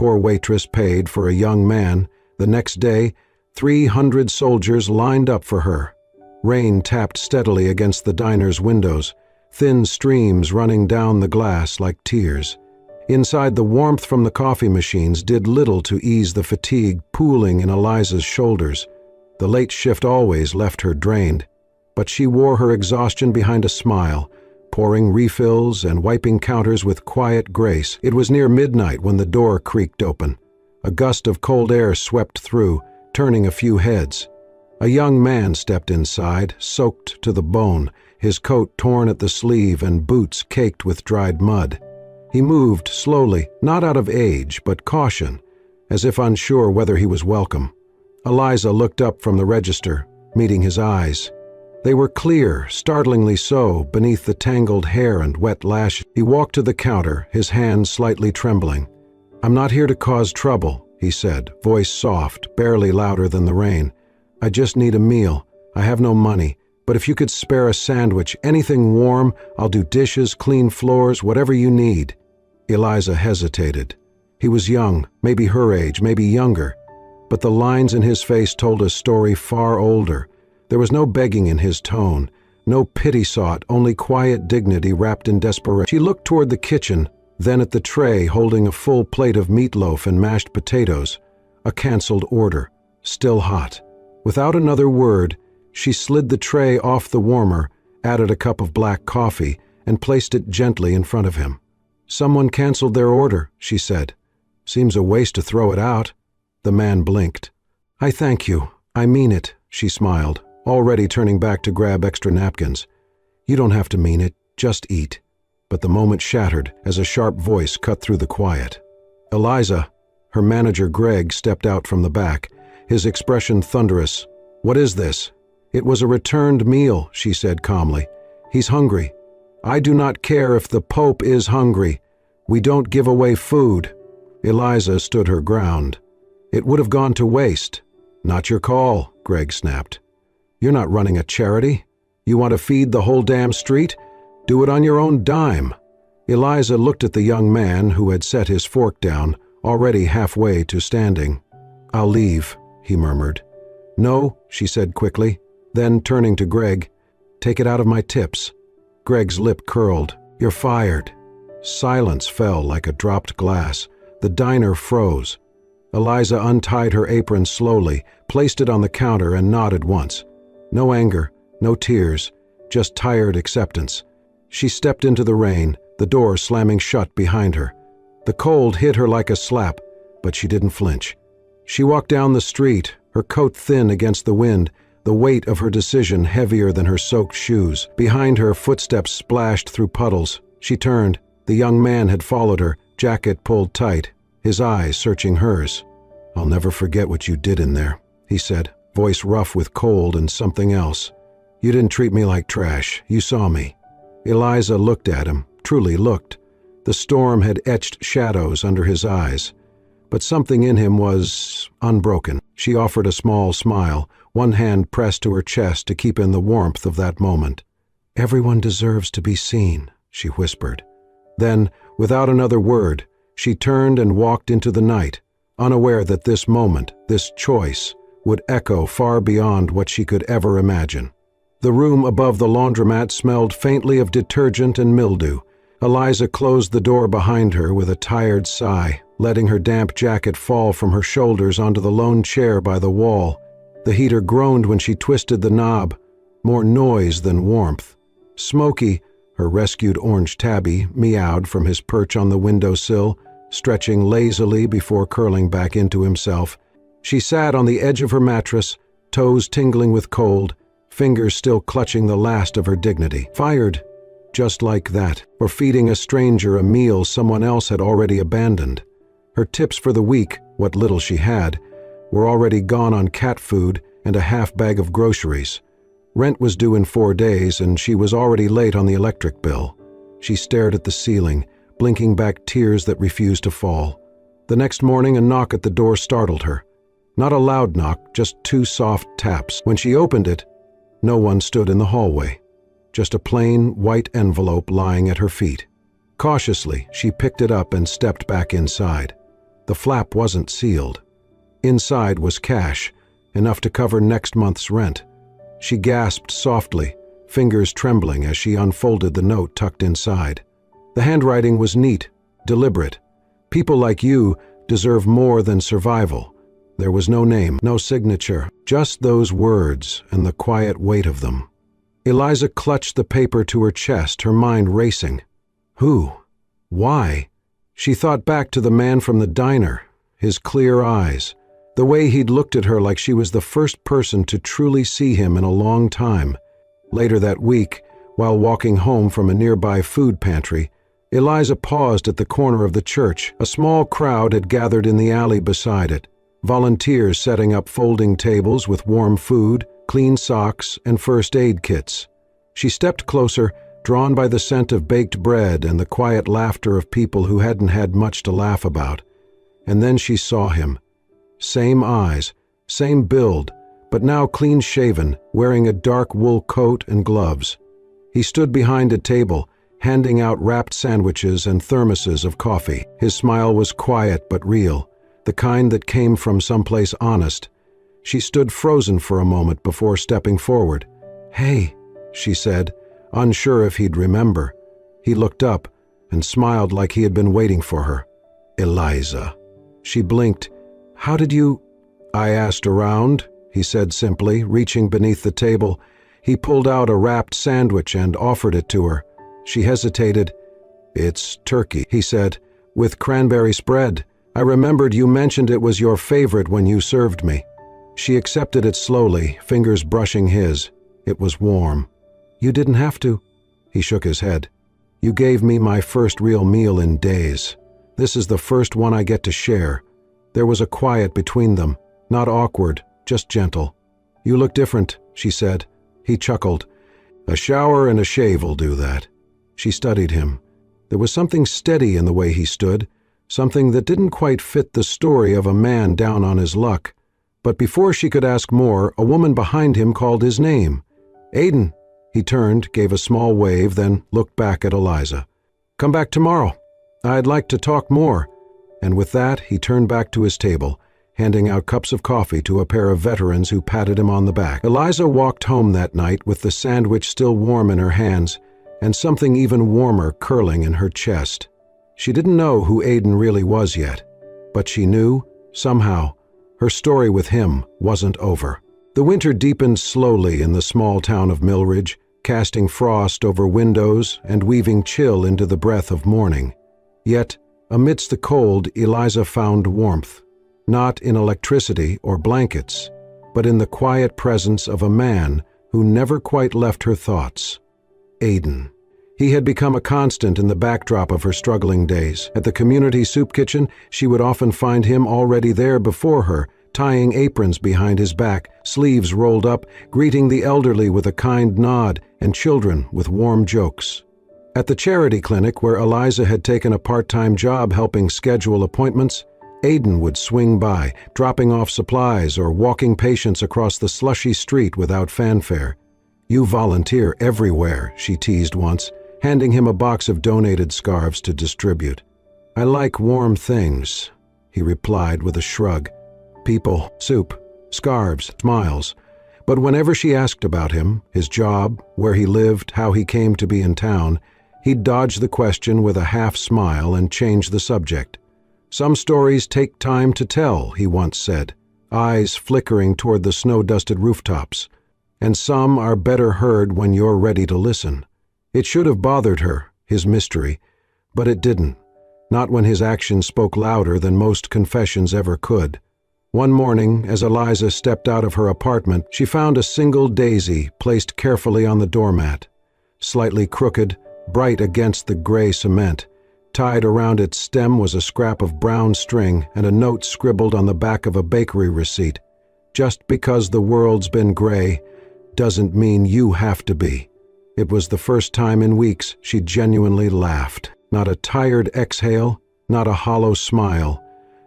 Poor Waitress paid for a young man. The next day, 300 soldiers lined up for her. Rain tapped steadily against the diner's windows, thin streams running down the glass like tears. Inside, the warmth from the coffee machines did little to ease the fatigue pooling in Eliza's shoulders. The late shift always left her drained, but she wore her exhaustion behind a smile, pouring refills and wiping counters with quiet grace. It was near midnight when the door creaked open. A gust of cold air swept through, turning a few heads. A young man stepped inside, soaked to the bone, his coat torn at the sleeve and boots caked with dried mud. He moved slowly, not out of age, but caution, as if unsure whether he was welcome. Eliza looked up from the register, meeting his eyes. They were clear, startlingly so, beneath the tangled hair and wet lashes. He walked to the counter, his hand slightly trembling. "I'm not here to cause trouble," he said, voice soft, barely louder than the rain. "I just need a meal. I have no money, but if you could spare a sandwich, anything warm, I'll do dishes, clean floors, whatever you need." Eliza hesitated. He was young, maybe her age, maybe younger, but the lines in his face told a story far older. There was no begging in his tone, no pity sought, only quiet dignity wrapped in desperation. She looked toward the kitchen, then at the tray holding a full plate of meatloaf and mashed potatoes, a canceled order, still hot. Without another word, she slid the tray off the warmer, added a cup of black coffee, and placed it gently in front of him. "Someone canceled their order," she said. "Seems a waste to throw it out." The man blinked. "I thank you. I mean it," she smiled, already turning back to grab extra napkins. "You don't have to mean it. Just eat." But the moment shattered as a sharp voice cut through the quiet. "Eliza," her manager Greg stepped out from the back, his expression thunderous. "What is this?" "It was a returned meal," she said calmly. "He's hungry." "I do not care if the Pope is hungry. We don't give away food." Eliza stood her ground. "It would have gone to waste." "Not your call," Greg snapped. "You're not running a charity. You want to feed the whole damn street? Do it on your own dime." Eliza looked at the young man who had set his fork down, already halfway to standing. "I'll leave," he murmured. "No," she said quickly, then turning to Greg, "Take it out of my tips." Greg's lip curled. "You're fired." Silence fell like a dropped glass. The diner froze. Eliza untied her apron slowly, placed it on the counter and nodded once. No anger, no tears, just tired acceptance. She stepped into the rain, the door slamming shut behind her. The cold hit her like a slap, but she didn't flinch. She walked down the street, her coat thin against the wind, the weight of her decision heavier than her soaked shoes. Behind her, footsteps splashed through puddles. She turned. The young man had followed her, jacket pulled tight, his eyes searching hers. "I'll never forget what you did in there," he said, voice rough with cold and something else. "You didn't treat me like trash. You saw me." Eliza looked at him, truly looked. The storm had etched shadows under his eyes, but something in him was unbroken. She offered a small smile, one hand pressed to her chest to keep in the warmth of that moment. "Everyone deserves to be seen," she whispered. Then, without another word, she turned and walked into the night, unaware that this moment, this choice, would echo far beyond what she could ever imagine. The room above the laundromat smelled faintly of detergent and mildew. Eliza closed the door behind her with a tired sigh, letting her damp jacket fall from her shoulders onto the lone chair by the wall. The heater groaned when she twisted the knob, more noise than warmth. Smokey, her rescued orange tabby, meowed from his perch on the windowsill, stretching lazily before curling back into himself. She sat on the edge of her mattress, toes tingling with cold, fingers still clutching the last of her dignity. Fired, just like that, for feeding a stranger a meal someone else had already abandoned. Her tips for the week, what little she had, were already gone on cat food and a half bag of groceries. Rent was due in 4 days, and she was already late on the electric bill. She stared at the ceiling, blinking back tears that refused to fall. The next morning, a knock at the door startled her. Not a loud knock, just 2 soft taps. When she opened it, no one stood in the hallway. Just a plain, white envelope lying at her feet. Cautiously, she picked it up and stepped back inside. The flap wasn't sealed. Inside was cash, enough to cover next month's rent. She gasped softly, fingers trembling as she unfolded the note tucked inside. The handwriting was neat, deliberate. People like you deserve more than survival. There was no name, no signature, just those words and the quiet weight of them. Eliza clutched the paper to her chest, her mind racing. Who? Why? She thought back to the man from the diner, his clear eyes, the way he'd looked at her like she was the first person to truly see him in a long time. Later that week, while walking home from a nearby food pantry, Eliza paused at the corner of the church. A small crowd had gathered in the alley beside it, volunteers setting up folding tables with warm food, clean socks, and first aid kits. She stepped closer, drawn by the scent of baked bread and the quiet laughter of people who hadn't had much to laugh about. And then she saw him. Same eyes, same build, but now clean-shaven, wearing a dark wool coat and gloves. He stood behind a table, handing out wrapped sandwiches and thermoses of coffee. His smile was quiet but real, the kind that came from someplace honest. She stood frozen for a moment before stepping forward. "Hey," she said, unsure if he'd remember. He looked up and smiled like he had been waiting for her. "Eliza." She blinked. "How did you—" "I asked around," he said simply, reaching beneath the table. He pulled out a wrapped sandwich and offered it to her. She hesitated. "It's turkey," he said, "with cranberry spread. I remembered you mentioned it was your favorite when you served me." She accepted it slowly, fingers brushing his. It was warm. "You didn't have to." He shook his head. "You gave me my first real meal in days. This is the first one I get to share." There was a quiet between them, not awkward, just gentle. "You look different," she said. He chuckled. "A shower and a shave will do that." She studied him. There was something steady in the way he stood, something that didn't quite fit the story of a man down on his luck. But before she could ask more, a woman behind him called his name. "Aiden." He turned, gave a small wave, then looked back at Eliza. "Come back tomorrow. I'd like to talk more." And with that, he turned back to his table, handing out cups of coffee to a pair of veterans who patted him on the back. Eliza walked home that night with the sandwich still warm in her hands and something even warmer curling in her chest. She didn't know who Aiden really was yet, but she knew, somehow, her story with him wasn't over. The winter deepened slowly in the small town of Millridge, casting frost over windows and weaving chill into the breath of morning. Yet, amidst the cold, Eliza found warmth, not in electricity or blankets, but in the quiet presence of a man who never quite left her thoughts. Aiden. He had become a constant in the backdrop of her struggling days. At the community soup kitchen, she would often find him already there before her, tying aprons behind his back, sleeves rolled up, greeting the elderly with a kind nod and children with warm jokes. At the charity clinic where Eliza had taken a part-time job helping schedule appointments, Aiden would swing by, dropping off supplies or walking patients across the slushy street without fanfare. "You volunteer everywhere," she teased once, handing him a box of donated scarves to distribute. "I like warm things," he replied with a shrug. People, soup, scarves, smiles. But whenever she asked about him, his job, where he lived, how he came to be in town, he'd dodge the question with a half smile and change the subject. "Some stories take time to tell," he once said, eyes flickering toward the snow-dusted rooftops. "And some are better heard when you're ready to listen." It should have bothered her, his mystery, but it didn't, not when his actions spoke louder than most confessions ever could. One morning, as Eliza stepped out of her apartment, she found a single daisy placed carefully on the doormat. Slightly crooked, bright against the gray cement, tied around its stem was a scrap of brown string and a note scribbled on the back of a bakery receipt. "Just because the world's been gray doesn't mean you have to be." It was the first time in weeks she genuinely laughed. Not a tired exhale, not a hollow smile.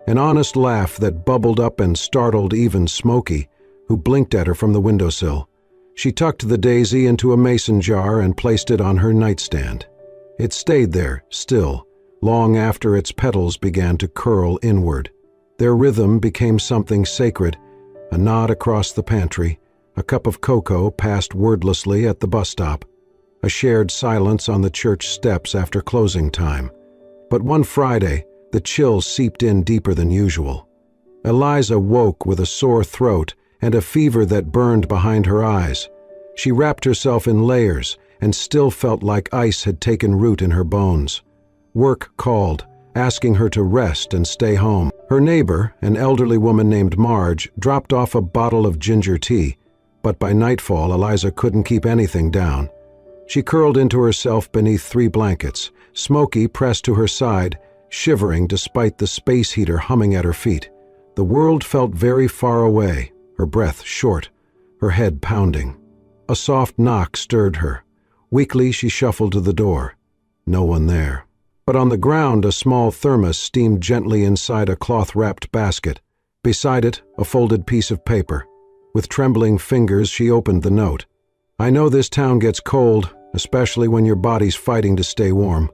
An honest laugh that bubbled up and startled even Smokey, who blinked at her from the windowsill. She tucked the daisy into a mason jar and placed it on her nightstand. It stayed there, still, long after its petals began to curl inward. Their rhythm became something sacred, a nod across the pantry, a cup of cocoa passed wordlessly at the bus stop, a shared silence on the church steps after closing time. But one Friday, the chill seeped in deeper than usual. Eliza woke with a sore throat and a fever that burned behind her eyes. She wrapped herself in layers and still felt like ice had taken root in her bones. Work called, asking her to rest and stay home. Her neighbor, an elderly woman named Marge, dropped off a bottle of ginger tea, but by nightfall Eliza couldn't keep anything down. She curled into herself beneath 3 blankets, Smokey pressed to her side, shivering despite the space heater humming at her feet. The world felt very far away, her breath short, her head pounding. A soft knock stirred her. Weakly she shuffled to the door. No one there. But on the ground a small thermos steamed gently inside a cloth-wrapped basket. Beside it, a folded piece of paper. With trembling fingers she opened the note. "I know this town gets cold, especially when your body's fighting to stay warm.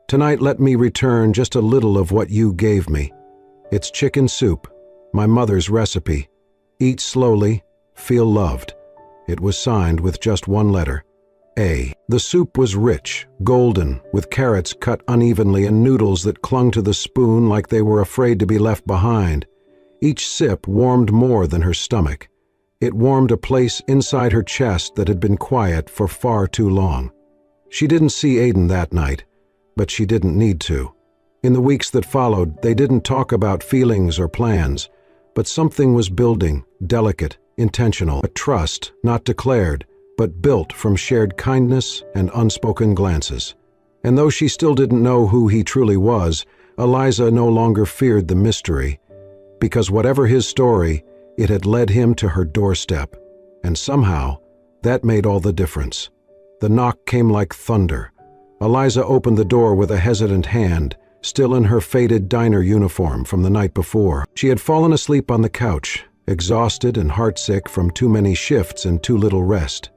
Tonight let me return just a little of what you gave me. It's chicken soup, my mother's recipe. Eat slowly, feel loved." It was signed with just one letter, A. The soup was rich, golden, with carrots cut unevenly and noodles that clung to the spoon like they were afraid to be left behind. Each sip warmed more than her stomach. It warmed a place inside her chest that had been quiet for far too long. She didn't see Aiden that night, but she didn't need to. In the weeks that followed, they didn't talk about feelings or plans, but something was building, delicate, intentional, a trust not declared, but built from shared kindness and unspoken glances. And though she still didn't know who he truly was, Eliza no longer feared the mystery, because whatever his story, it had led him to her doorstep, and somehow, that made all the difference. The knock came like thunder. Eliza opened the door with a hesitant hand, still in her faded diner uniform from the night before. She had fallen asleep on the couch, exhausted and heartsick from too many shifts and too little rest.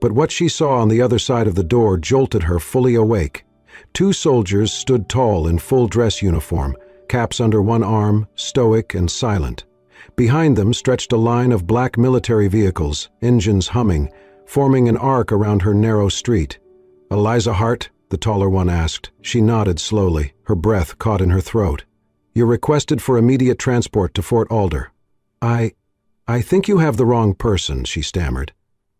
But what she saw on the other side of the door jolted her fully awake. 2 soldiers stood tall in full dress uniform, caps under one arm, stoic and silent. Behind them stretched a line of black military vehicles, engines humming, forming an arc around her narrow street. "Eliza Hart?" the taller one asked. She nodded slowly, her breath caught in her throat. "You're requested for immediate transport to Fort Alder." I think you have the wrong person," she stammered.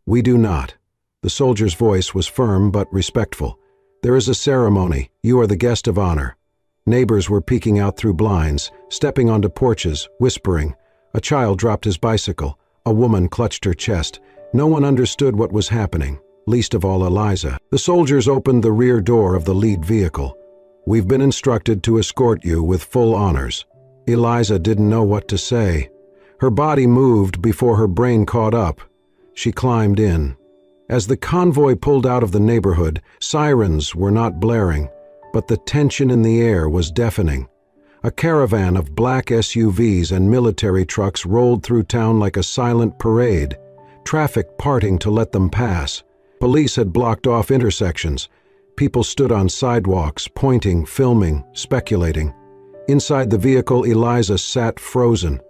"We do not." The soldier's voice was firm but respectful. "There is a ceremony. You are the guest of honor." Neighbors were peeking out through blinds, stepping onto porches, whispering. A child dropped his bicycle. A woman clutched her chest. No one understood what was happening, least of all Eliza. The soldiers opened the rear door of the lead vehicle. "We've been instructed to escort you with full honors." Eliza didn't know what to say. Her body moved before her brain caught up. She climbed in. As the convoy pulled out of the neighborhood, sirens were not blaring, but the tension in the air was deafening. A caravan of black SUVs and military trucks rolled through town like a silent parade, traffic parting to let them pass. Police had blocked off intersections. People stood on sidewalks, pointing, filming, speculating. Inside the vehicle, Eliza sat frozen.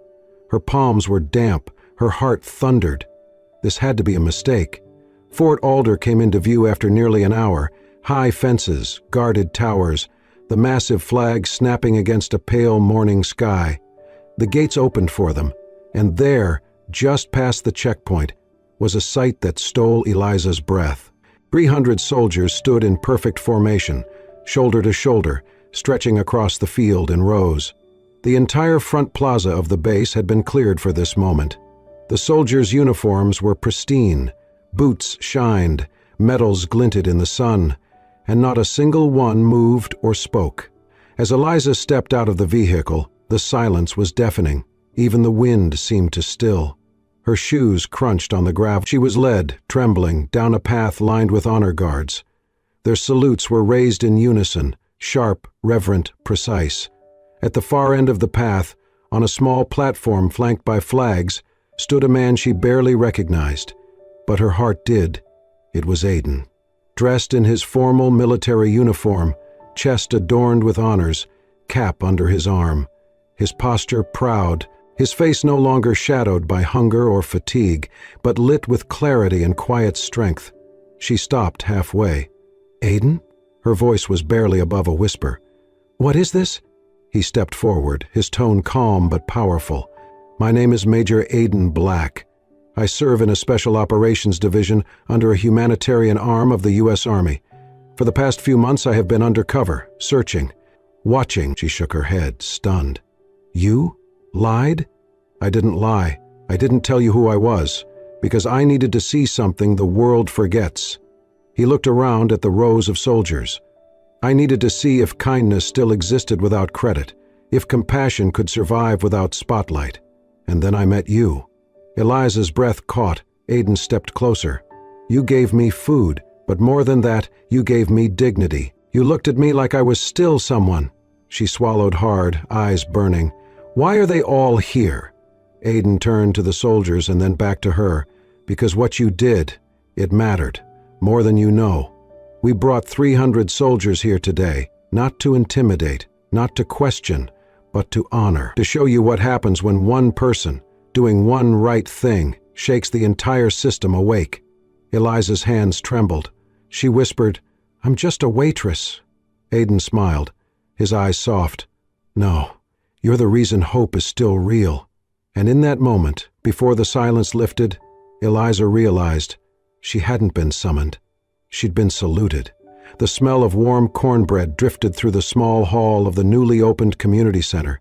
Her palms were damp, her heart thundered. This had to be a mistake. Fort Alder came into view after nearly an hour. High fences, guarded towers, the massive flag snapping against a pale morning sky. The gates opened for them, and there, just past the checkpoint, was a sight that stole Eliza's breath. 300 soldiers stood in perfect formation, shoulder to shoulder, stretching across the field in rows. The entire front plaza of the base had been cleared for this moment. The soldiers' uniforms were pristine, boots shined, medals glinted in the sun, and not a single one moved or spoke. As Eliza stepped out of the vehicle, the silence was deafening. Even the wind seemed to still. Her shoes crunched on the gravel. She was led, trembling, down a path lined with honor guards. Their salutes were raised in unison, sharp, reverent, precise. At the far end of the path, on a small platform flanked by flags, stood a man she barely recognized. But her heart did. It was Aiden. Dressed in his formal military uniform, chest adorned with honors, cap under his arm, his posture proud, his face no longer shadowed by hunger or fatigue, but lit with clarity and quiet strength. She stopped halfway. "Aiden?" Her voice was barely above a whisper. "What is this?" He stepped forward, his tone calm but powerful. "My name is Major Aiden Black. I serve in a Special Operations Division under a humanitarian arm of the U.S. Army. For the past few months I have been undercover, searching, watching." She shook her head, stunned. "You? Lied?" "I didn't lie. I didn't tell you who I was, because I needed to see something the world forgets." He looked around at the rows of soldiers. "I needed to see if kindness still existed without credit, if compassion could survive without spotlight. And then I met you." Eliza's breath caught. Aiden stepped closer. "You gave me food, but more than that, you gave me dignity. You looked at me like I was still someone." She swallowed hard, eyes burning. "Why are they all here?" Aiden turned to the soldiers and then back to her. "Because what you did, it mattered, more than you know. We brought 300 soldiers here today, not to intimidate, not to question, but to honor, to show you what happens when one person, doing one right thing, shakes the entire system awake." Eliza's hands trembled. She whispered, "I'm just a waitress." Aiden smiled, his eyes soft. "No, you're the reason hope is still real." And in that moment, before the silence lifted, Eliza realized she hadn't been summoned. She'd been saluted. The smell of warm cornbread drifted through the small hall of the newly opened community center.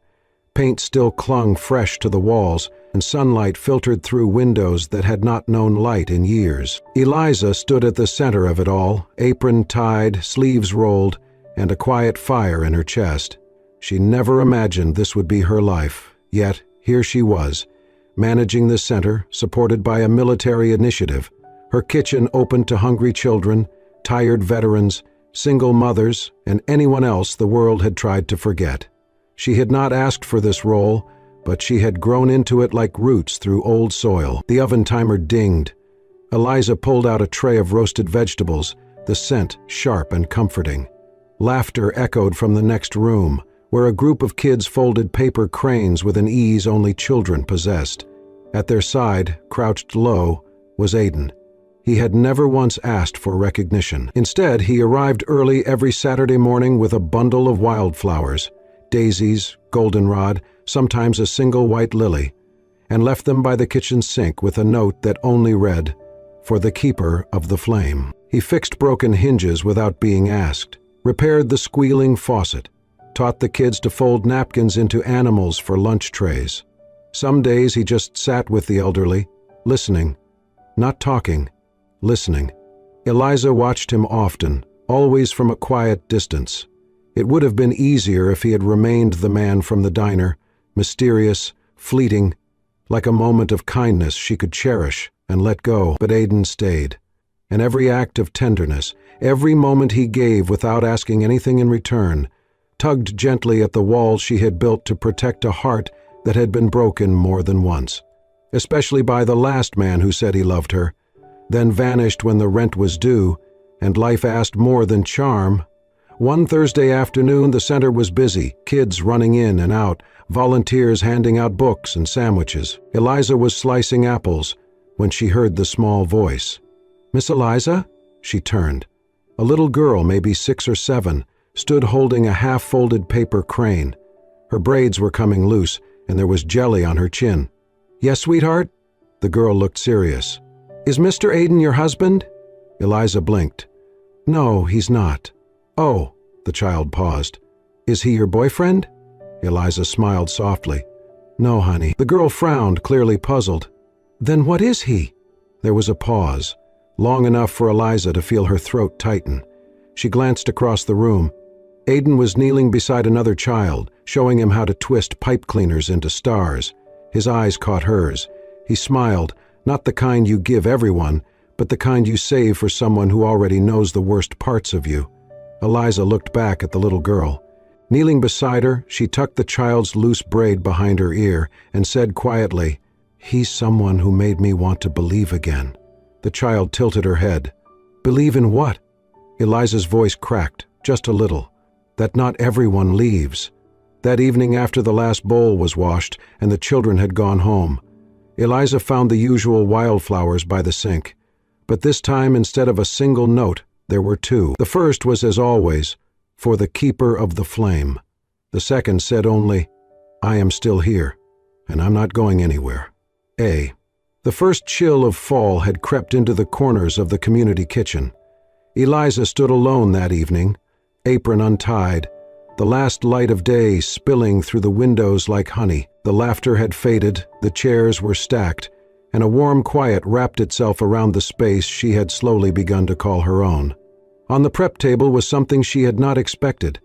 Paint still clung fresh to the walls, and sunlight filtered through windows that had not known light in years. Eliza stood at the center of it all, apron tied, sleeves rolled, and a quiet fire in her chest. She never imagined this would be her life, yet here she was, managing the center, supported by a military initiative, her kitchen open to hungry children, tired veterans, single mothers, and anyone else the world had tried to forget. She had not asked for this role, but she had grown into it like roots through old soil. The oven timer dinged. Eliza pulled out a tray of roasted vegetables, the scent sharp and comforting. Laughter echoed from the next room, where a group of kids folded paper cranes with an ease only children possessed. At their side, crouched low, was Aiden. He had never once asked for recognition. Instead, he arrived early every Saturday morning with a bundle of wildflowers, daisies, goldenrod, sometimes a single white lily, and left them by the kitchen sink with a note that only read, "For the keeper of the flame." He fixed broken hinges without being asked, repaired the squealing faucet, taught the kids to fold napkins into animals for lunch trays. Some days he just sat with the elderly, listening, not talking, listening. Eliza watched him often, always from a quiet distance. It would have been easier if he had remained the man from the diner, mysterious, fleeting, like a moment of kindness she could cherish and let go. But Aiden stayed, and every act of tenderness, every moment he gave without asking anything in return, tugged gently at the walls she had built to protect a heart that had been broken more than once, especially by the last man who said he loved her, then vanished when the rent was due, and life asked more than charm. One Thursday afternoon, the center was busy, kids running in and out, volunteers handing out books and sandwiches. Eliza was slicing apples when she heard the small voice. "Miss Eliza?" She turned. A little girl, maybe 6 or 7, stood holding a half-folded paper crane. Her braids were coming loose, and there was jelly on her chin. "Yes, sweetheart?" The girl looked serious. "Is Mr. Aiden your husband?" Eliza blinked. "No, he's not." "Oh," the child paused. "Is he your boyfriend?" Eliza smiled softly. "No, honey." The girl frowned, clearly puzzled. "Then what is he?" There was a pause, long enough for Eliza to feel her throat tighten. She glanced across the room. Aiden was kneeling beside another child, showing him how to twist pipe cleaners into stars. His eyes caught hers. He smiled, not the kind you give everyone, but the kind you save for someone who already knows the worst parts of you. Eliza looked back at the little girl. Kneeling beside her, she tucked the child's loose braid behind her ear and said quietly, "He's someone who made me want to believe again." The child tilted her head. "Believe in what?" Eliza's voice cracked, just a little. that not everyone leaves. That evening after the last bowl was washed and the children had gone home, Eliza found the usual wildflowers by the sink. But this time, instead of a single note, there were two. The first was, as always, for the keeper of the flame. The second said only, "I am still here, and I'm not going anywhere. A." The first chill of fall had crept into the corners of the community kitchen. Eliza stood alone that evening, apron untied, the last light of day spilling through the windows like honey. The laughter had faded, the chairs were stacked, and a warm quiet wrapped itself around the space she had slowly begun to call her own. On the prep table was something she had not expected,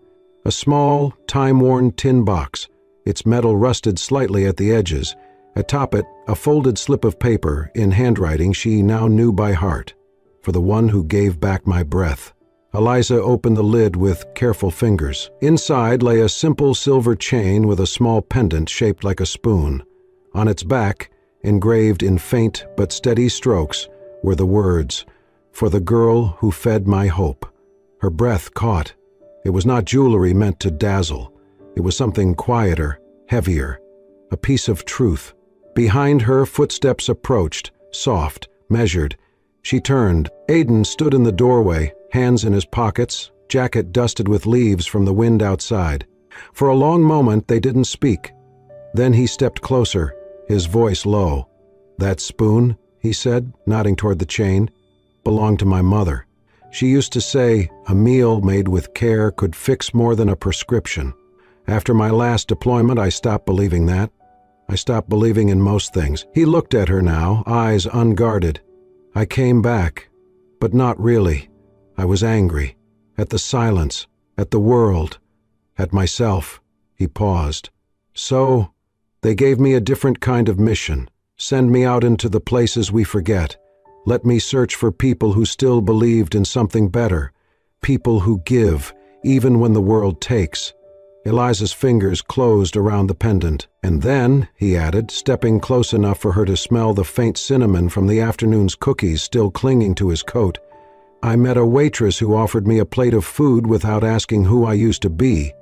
a small, time-worn tin box, its metal rusted slightly at the edges. Atop it, a folded slip of paper in handwriting she now knew by heart. "For the one who gave back my breath." Eliza opened the lid with careful fingers. Inside lay a simple silver chain with a small pendant shaped like a spoon. On its back, engraved in faint but steady strokes, were the words, "For the girl who fed my hope." Her breath caught. It was not jewelry meant to dazzle. It was something quieter, heavier, a piece of truth. Behind her, footsteps approached, soft, measured. She turned. Aidan stood in the doorway, hands in his pockets, jacket dusted with leaves from the wind outside. For a long moment they didn't speak. Then he stepped closer, his voice low. "That spoon," he said, nodding toward the chain, "belonged to my mother. She used to say a meal made with care could fix more than a prescription. After my last deployment, I stopped believing that. I stopped believing in most things." He looked at her now, eyes unguarded. "I came back, but not really. I was angry. At the silence, at the world, at myself." He paused. "So, they gave me a different kind of mission. Send me out into the places we forget. Let me search for people who still believed in something better. People who give, even when the world takes." Eliza's fingers closed around the pendant. "And then," he added, stepping close enough for her to smell the faint cinnamon from the afternoon's cookies still clinging to his coat, "I met a waitress who offered me a plate of food without asking who I used to be,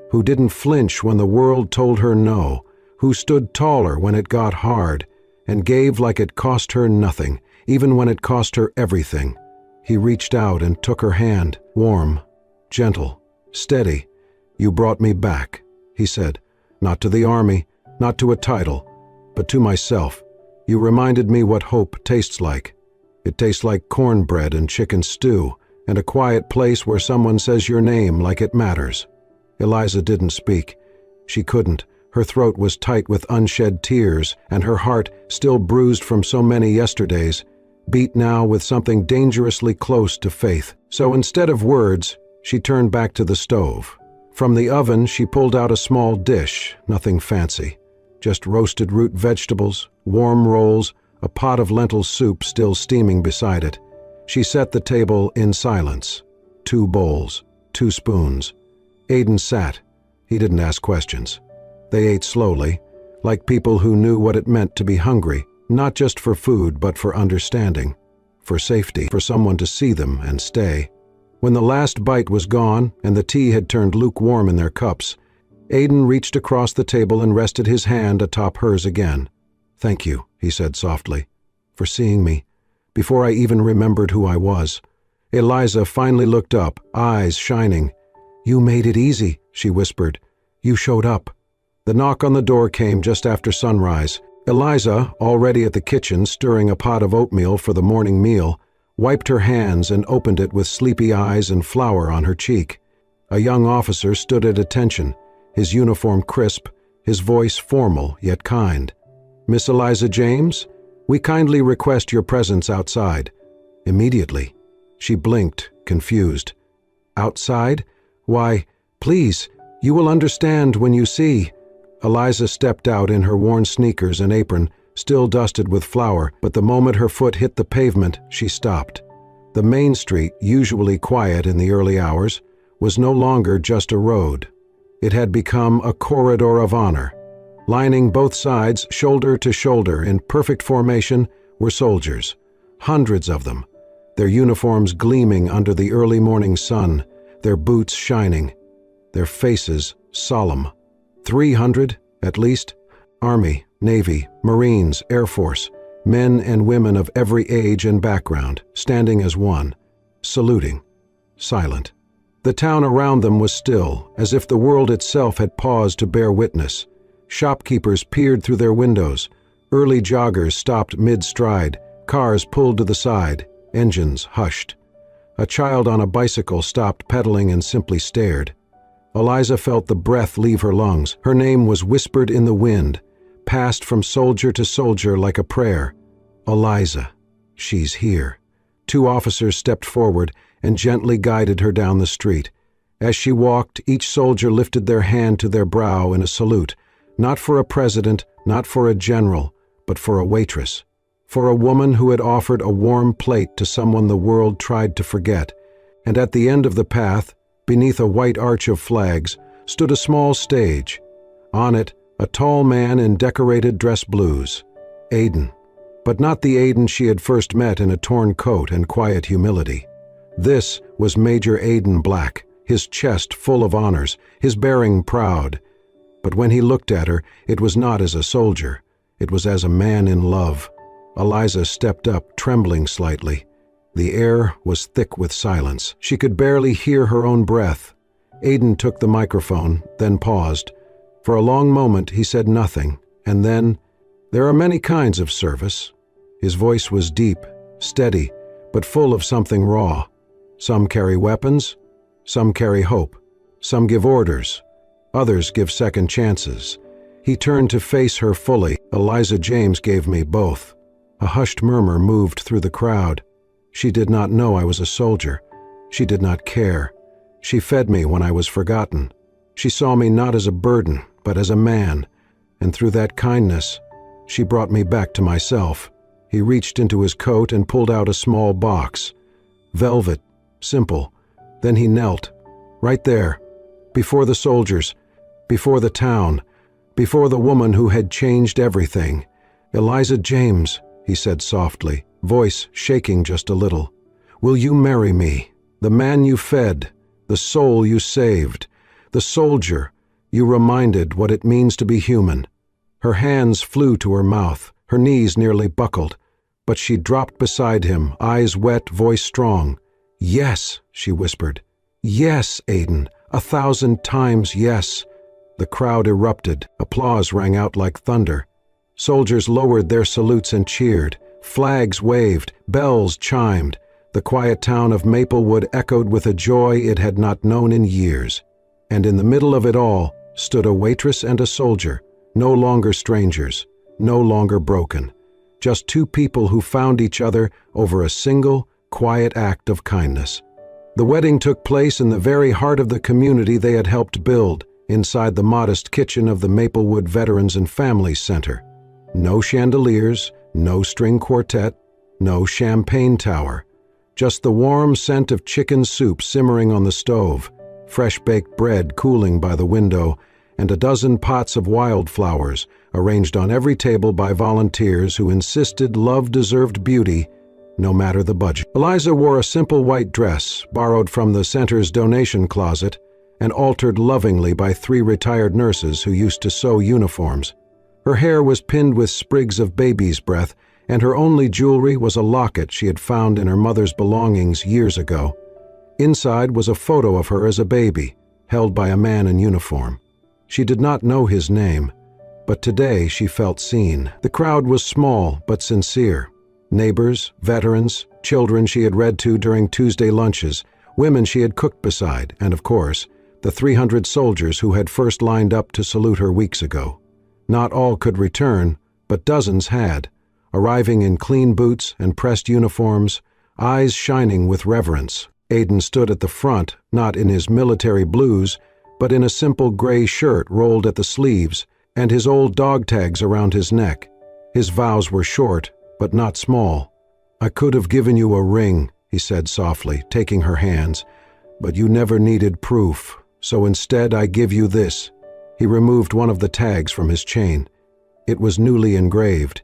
who didn't flinch when the world told her no, who stood taller when it got hard, and gave like it cost her nothing, even when it cost her everything." He reached out and took her hand, warm, gentle, steady. "You brought me back," he said, "not to the army, not to a title, but to myself. You reminded me what hope tastes like. It tastes like cornbread and chicken stew, and a quiet place where someone says your name like it matters." Eliza didn't speak. She couldn't. Her throat was tight with unshed tears, and her heart, still bruised from so many yesterdays, beat now with something dangerously close to faith. So instead of words, she turned back to the stove. From the oven, she pulled out a small dish, nothing fancy. Just roasted root vegetables, warm rolls, a pot of lentil soup still steaming beside it. She set the table in silence. 2 bowls, 2 spoons. Aidan sat. He didn't ask questions. They ate slowly, like people who knew what it meant to be hungry, not just for food but for understanding, for safety, for someone to see them and stay. When the last bite was gone and the tea had turned lukewarm in their cups, Aidan reached across the table and rested his hand atop hers again. "Thank you," he said softly, "for seeing me, before I even remembered who I was." Eliza finally looked up, eyes shining. "You made it easy," she whispered. "You showed up." The knock on the door came just after sunrise. Eliza, already at the kitchen stirring a pot of oatmeal for the morning meal, wiped her hands and opened it with sleepy eyes and flour on her cheek. A young officer stood at attention, his uniform crisp, his voice formal yet kind. "Miss Eliza James, we kindly request your presence outside." Immediately. She blinked, confused. "Outside? Why, please, you will understand when you see." Eliza stepped out in her worn sneakers and apron, still dusted with flour, but the moment her foot hit the pavement, she stopped. The main street, usually quiet in the early hours, was no longer just a road. It had become a corridor of honor. Lining both sides, shoulder to shoulder, in perfect formation, were soldiers. Hundreds of them, their uniforms gleaming under the early morning sun, their boots shining. their faces solemn. 300, at least. Army, Navy, Marines, Air Force, men and women of every age and background, standing as one, saluting, silent. The town around them was still, as if the world itself had paused to bear witness. Shopkeepers peered through their windows. Early joggers stopped mid-stride. Cars pulled to the side. Engines hushed. A child on a bicycle stopped pedaling and simply stared. Eliza felt the breath leave her lungs. Her name was whispered in the wind, passed from soldier to soldier like a prayer. Eliza, she's here. 2 officers stepped forward and gently guided her down the street. As she walked, each soldier lifted their hand to their brow in a salute, not for a president, not for a general, but for a waitress, for a woman who had offered a warm plate to someone the world tried to forget. And at the end of the path, beneath a white arch of flags, stood a small stage. On it, a tall man in decorated dress blues. Aiden. But not the Aiden she had first met in a torn coat and quiet humility. This was Major Aiden Black, his chest full of honors, his bearing proud. But when he looked at her, it was not as a soldier. It was as a man in love. Eliza stepped up, trembling slightly. The air was thick with silence. She could barely hear her own breath. Aiden took the microphone, then paused. For a long moment he said nothing, and then, "There are many kinds of service." His voice was deep, steady, but full of something raw. Some carry weapons, some carry hope, some give orders, others give second chances. He turned to face her fully. "Eliza James gave me both." A hushed murmur moved through the crowd. "She did not know I was a soldier. She did not care. She fed me when I was forgotten. She saw me not as a burden, but as a man. And through that kindness, she brought me back to myself." He reached into his coat and pulled out a small box. Velvet, simple. Then he knelt, right there, before the soldiers, before the town, before the woman who had changed everything. "Eliza James," he said softly, voice shaking just a little. "Will you marry me? The man you fed, the soul you saved, the soldier you reminded what it means to be human." Her hands flew to her mouth, her knees nearly buckled, but she dropped beside him, eyes wet, voice strong. "Yes," she whispered. "Yes, Aiden, 1,000 times yes." The crowd erupted. Applause rang out like thunder. Soldiers lowered their salutes and cheered. Flags waved. Bells chimed. The quiet town of Maplewood echoed with a joy it had not known in years. And in the middle of it all stood a waitress and a soldier, no longer strangers, no longer broken. Just 2 people who found each other over a single, quiet act of kindness. The wedding took place in the very heart of the community they had helped build, inside the modest kitchen of the Maplewood Veterans and Families Center. No chandeliers, no string quartet, no champagne tower. Just the warm scent of chicken soup simmering on the stove, fresh-baked bread cooling by the window, and a dozen pots of wildflowers arranged on every table by volunteers who insisted love deserved beauty, no matter the budget. Eliza wore a simple white dress, borrowed from the center's donation closet, and altered lovingly by 3 retired nurses who used to sew uniforms. Her hair was pinned with sprigs of baby's breath, and her only jewelry was a locket she had found in her mother's belongings years ago. Inside was a photo of her as a baby, held by a man in uniform. She did not know his name, but today she felt seen. The crowd was small but sincere. Neighbors, veterans, children she had read to during Tuesday lunches, women she had cooked beside, and of course, the 300 soldiers who had first lined up to salute her weeks ago. Not all could return, but dozens had, arriving in clean boots and pressed uniforms, eyes shining with reverence. Aiden stood at the front, not in his military blues, but in a simple gray shirt rolled at the sleeves, and his old dog tags around his neck. His vows were short, but not small. "I could have given you a ring," he said softly, taking her hands, "but you never needed proof, so instead I give you this." He removed one of the tags from his chain. It was newly engraved.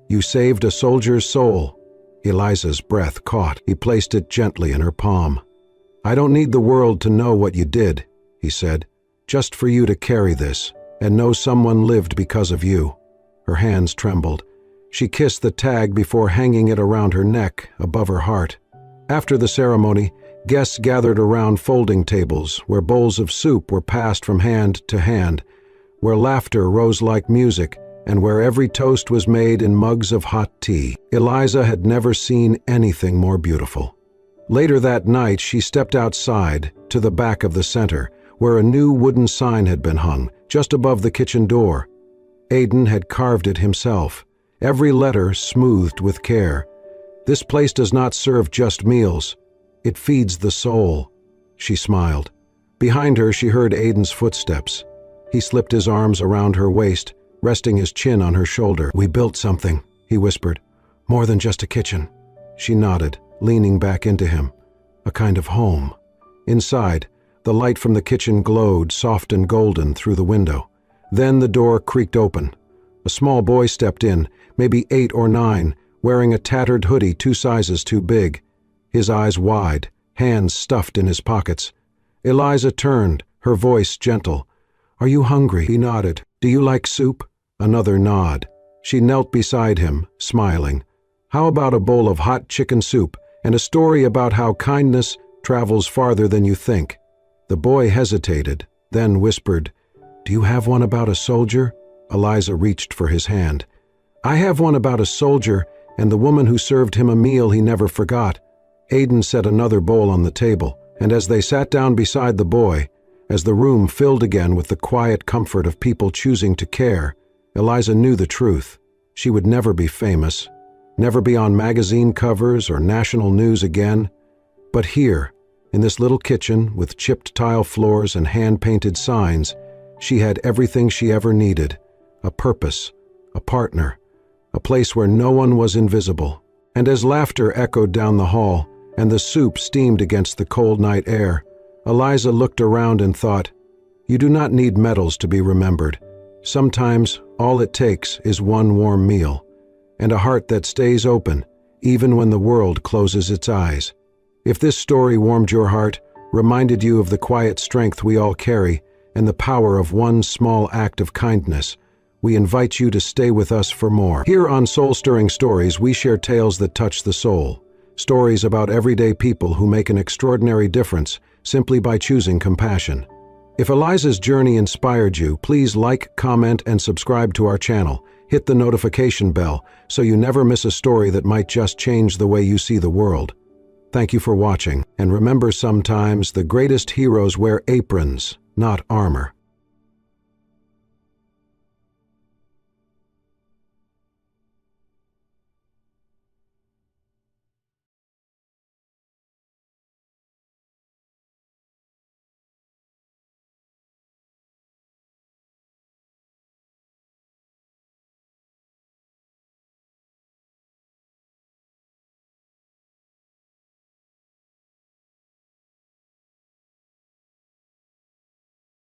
"You saved a soldier's soul." Eliza's breath caught. He placed it gently in her palm. "I don't need the world to know what you did," he said. just for you to carry this, and know someone lived because of you." Her hands trembled. She kissed the tag before hanging it around her neck, above her heart. After the ceremony, guests gathered around folding tables, where bowls of soup were passed from hand to hand, where laughter rose like music, and where every toast was made in mugs of hot tea. Eliza had never seen anything more beautiful. Later that night, she stepped outside, to the back of the center, where a new wooden sign had been hung, just above the kitchen door. Aidan had carved it himself, every letter smoothed with care. "This place does not serve just meals. It feeds the soul." She smiled. Behind her, she heard Aidan's footsteps. He slipped his arms around her waist, resting his chin on her shoulder. "We built something," he whispered. "More than just a kitchen." She nodded, leaning back into him. "A kind of home." Inside, the light from the kitchen glowed soft and golden through the window. Then the door creaked open. A small boy stepped in, maybe 8 or 9, wearing a tattered hoodie 2 sizes too big. His eyes wide, hands stuffed in his pockets. Eliza turned, her voice gentle. "Are you hungry?" He nodded. "Do you like soup?" Another nod. She knelt beside him, smiling. "How about a bowl of hot chicken soup and a story about how kindness travels farther than you think?" The boy hesitated, then whispered, "Do you have one about a soldier?" Eliza reached for his hand. "I have one about a soldier and the woman who served him a meal he never forgot." Aidan set another bowl on the table, and as they sat down beside the boy, as the room filled again with the quiet comfort of people choosing to care, Eliza knew the truth. She would never be famous, never be on magazine covers or national news again. But here, in this little kitchen with chipped tile floors and hand-painted signs, she had everything she ever needed: a purpose, a partner, a place where no one was invisible. And as laughter echoed down the hall, and the soup steamed against the cold night air, Eliza looked around and thought, "You do not need medals to be remembered. Sometimes all it takes is one warm meal, and a heart that stays open, even when the world closes its eyes." If this story warmed your heart, reminded you of the quiet strength we all carry, and the power of one small act of kindness, we invite you to stay with us for more. Here on Soul-Stirring Stories, we share tales that touch the soul, stories about everyday people who make an extraordinary difference simply by choosing compassion. If Eliza's journey inspired you, please like, comment, and subscribe to our channel. Hit the notification bell so you never miss a story that might just change the way you see the world. Thank you for watching, and remember, sometimes the greatest heroes wear aprons, not armor.